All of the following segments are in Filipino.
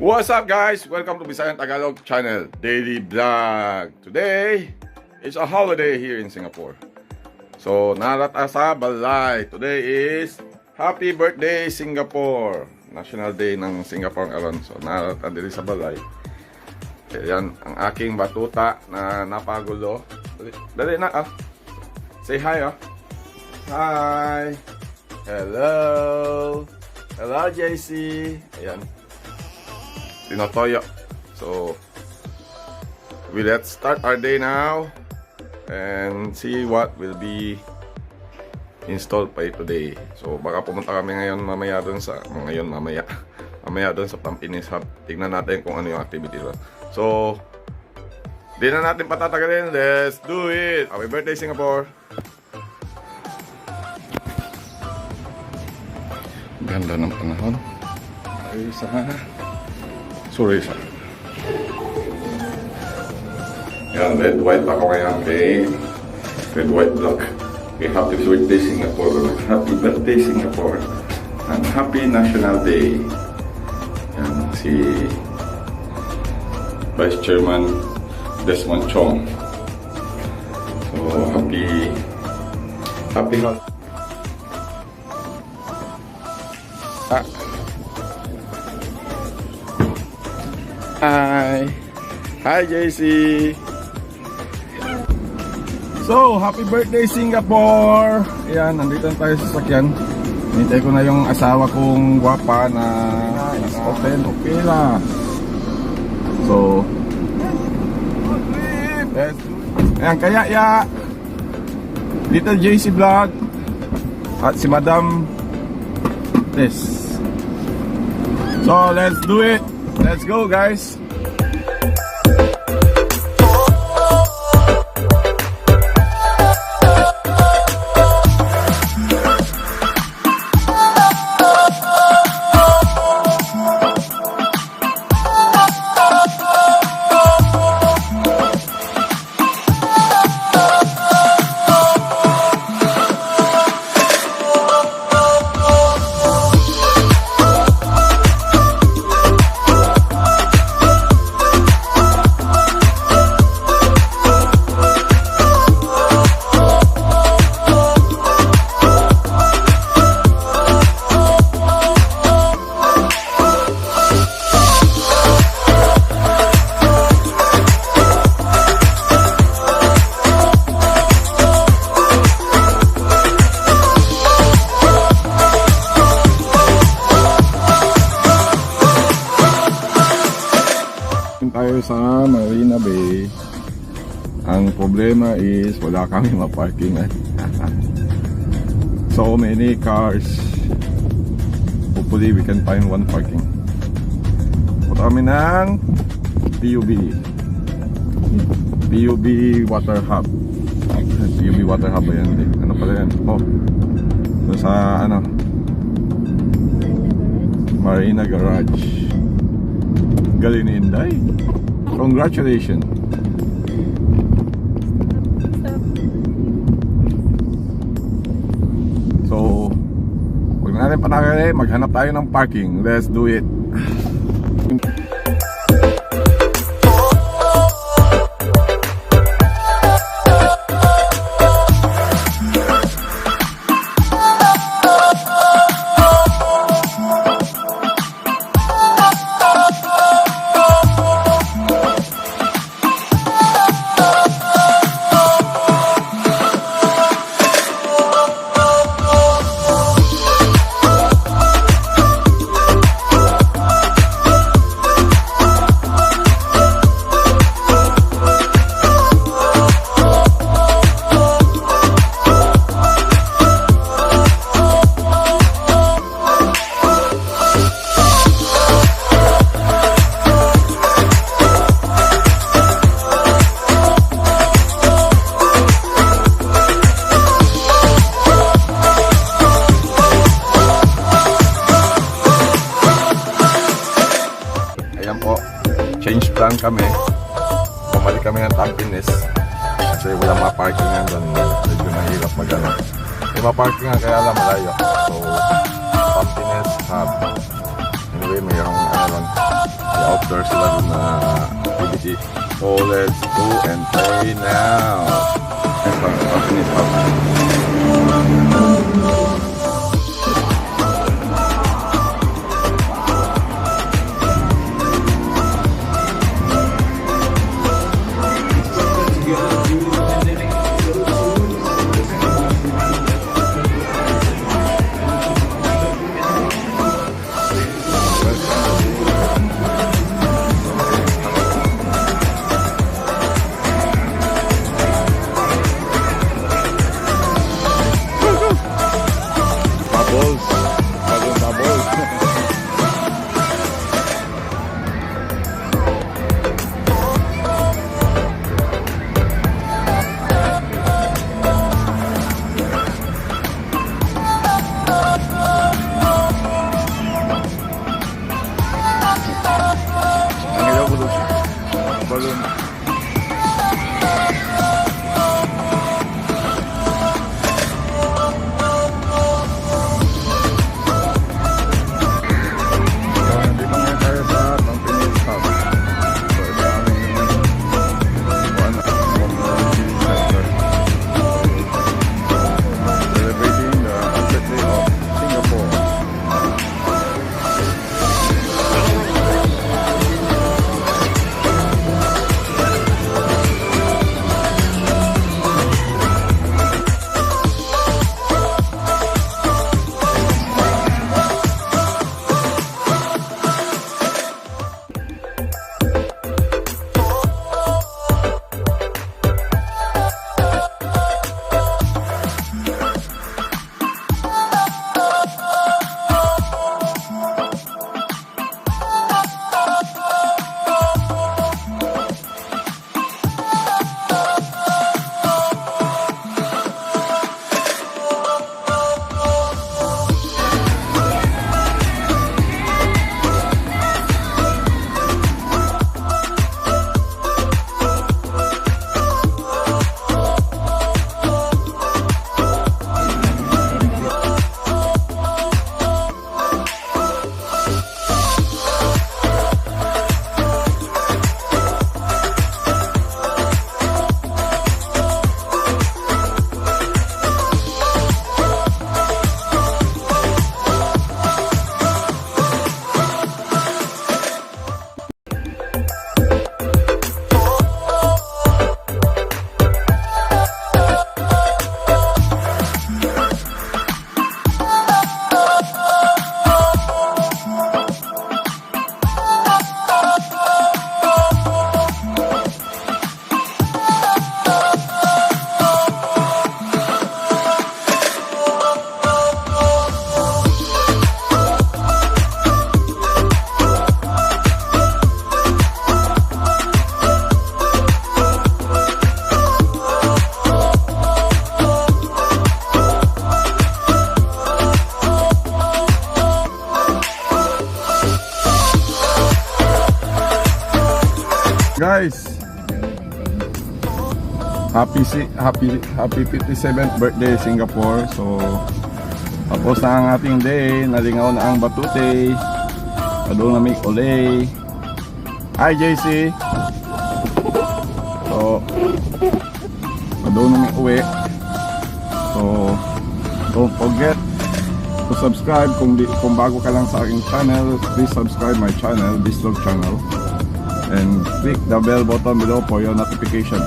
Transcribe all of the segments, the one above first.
What's up guys? Welcome to Visayang Tagalog channel daily vlog. Today is a holiday here in Singapore. So narata sa balay. Today is Happy Birthday Singapore. National Day ng Singapore ngayon. So narata dito sa balay. Yan ang aking batuta na napagulo. Dali na ah. Say hi ah. Hi. Hello. Hello JC. Ayan. Tinotoyo. So we let's start our day now and see what will be installed by today. So baka pumunta kami ngayon mamaya doon sa mamaya doon sa Pampinis Hub. Tingnan natin kung ano yung activity doon. So di na natin patatagalin. Let's do it. Happy birthday Singapore. Ganda ng panahon. Ay sa sorry sir. Yan, red white ako ngayon kay red white block. Okay, happy birthday Singapore. Happy birthday Singapore. And happy National Day. Yan, si Vice Chairman Desmond Chong. So, happy Hi JC. So, happy birthday Singapore. Ayan, nandito tayo sa sakyan. Hintay ko na yung asawa kong gwapa na open. Okay lang. So, ayan, kaya ya Little JC Vlog at si Madam Tess. So, let's do it. Let's go guys. Tayo sa Marina Bay. Ang problema is wala kami maparkingan. So many cars. Hopefully we can find one parking. Punta kami ng PUB Water Hub. PUB Water Hub ba yan? Ano pala yan? Oh, sa ano, Marina Garage. Galing ni Inday. Congratulations. So, huwag na natin patagalin, maghanap tayo ng parking. Let's do it. change plan kami. Bumalik kami ng Tampines kasi wala ma-parking nga doon. Medyo mahirap mag-ano. May ma-parking nga kaya lang malayo. So, Tampines outdoor sila na activity. So let's go and play now. Next one, finish up. Guys, happy 57th birthday Singapore. So tapos na ang ating day, nalingaw na ang batute, padung na may ulay. Hi JC. So padung na may uwi. So don't forget to subscribe kung bago ka lang sa aking channel. Please subscribe my channel, VisLog channel, and click the bell button below for your notification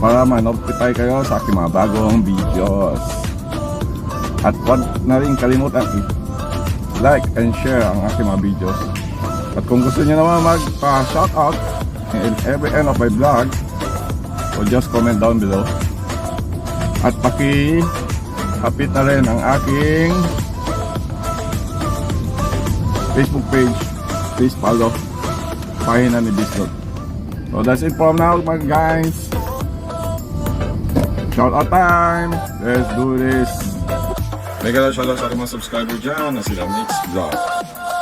para ma-notify kayo sa aking mga bagong videos. At huwag na rin kalimutan i-like and share ang aking mga videos. At kung gusto niyo naman magpa-shoutout in every end of my vlog, so just comment down below. At paki-hapit na rin ang aking Facebook page. Please follow pahina ni VisLog. So that's it for now mga guys. Shout out time. Let's do this. Mega shoutout sa aking mga subscriber dyan na sila Mix Vlog,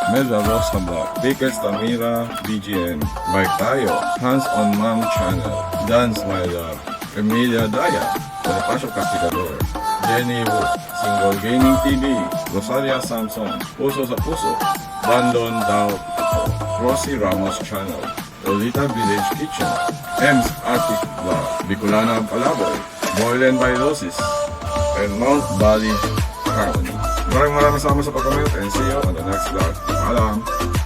Medra Rosta Vlog, Bakers Tamira, BGN, Bike Tayo, Hands on Mom Channel, Dance My Love, Emilia Daya, Bonifacio Casticador, Jenny Wu, Single Gaming TV, Rosalia Samson, Puso sa Puso, Bandon Daw Ako. Rosie Ramos Channel, Lolita Village Kitchen, M's Arctic Vlog, Bicolana Palaboy, Boylen by Roses, and Mount Valley Harmony. Maraming salamat sa pag-comment and see you on the next vlog. Paalam!